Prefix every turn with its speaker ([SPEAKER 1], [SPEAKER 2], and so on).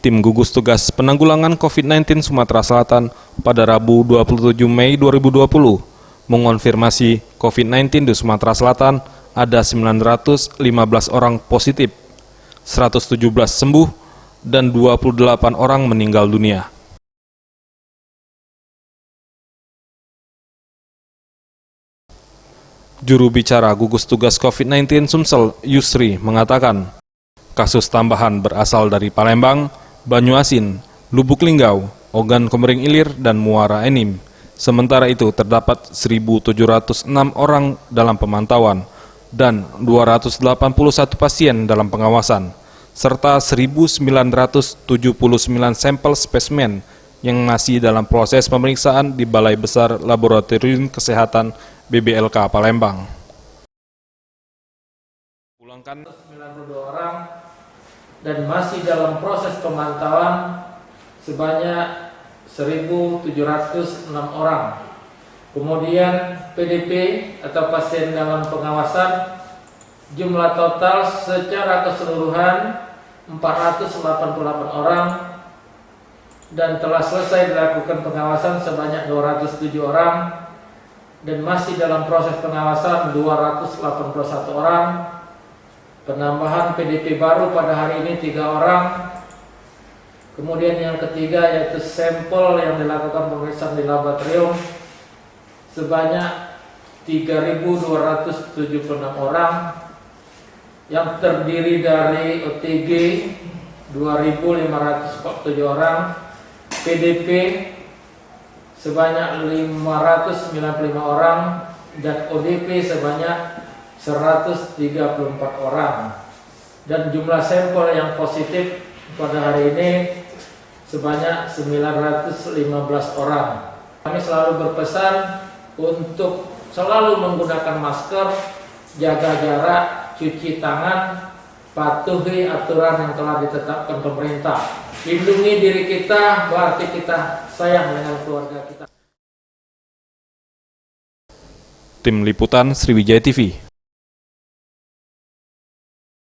[SPEAKER 1] Tim gugus tugas penanggulangan COVID-19 Sumatera Selatan pada Rabu 27 Mei 2020 mengonfirmasi COVID-19 di Sumatera Selatan ada 915 orang positif, 117 sembuh, dan 28 orang meninggal dunia. Juru bicara gugus tugas COVID-19 Sumsel, Yusri, mengatakan kasus tambahan berasal dari Palembang, Banyuasin, Lubuk Linggau, Ogan Komering Ilir, dan Muara Enim. Sementara itu terdapat 1.706 orang dalam pemantauan dan 281 pasien dalam pengawasan, serta 1.979 sampel spesimen yang masih dalam proses pemeriksaan di Balai Besar Laboratorium Kesehatan BBLK Palembang.
[SPEAKER 2] Pulangkan 92 orang dan masih dalam proses pemantauan sebanyak 1.706 orang. Kemudian PDP atau pasien dalam pengawasan jumlah total secara keseluruhan 488 orang dan telah selesai dilakukan pengawasan sebanyak 207 orang dan masih dalam proses pengawasan 281 orang. Penambahan PDP baru pada hari ini 3 orang. Kemudian yang ketiga yaitu sampel yang dilakukan pemeriksaan di laboratorium sebanyak 3.276 orang yang terdiri dari OTG 2.547 orang, PDP sebanyak 595 orang, dan ODP sebanyak 134 orang. Dan jumlah sampel yang positif pada hari ini sebanyak 915 orang. Kami selalu berpesan untuk selalu menggunakan masker, jaga jarak, cuci tangan, patuhi aturan yang telah ditetapkan pemerintah. Lindungi diri kita, berarti kita sayang dengan keluarga kita.
[SPEAKER 1] Tim Liputan Sriwijaya TV.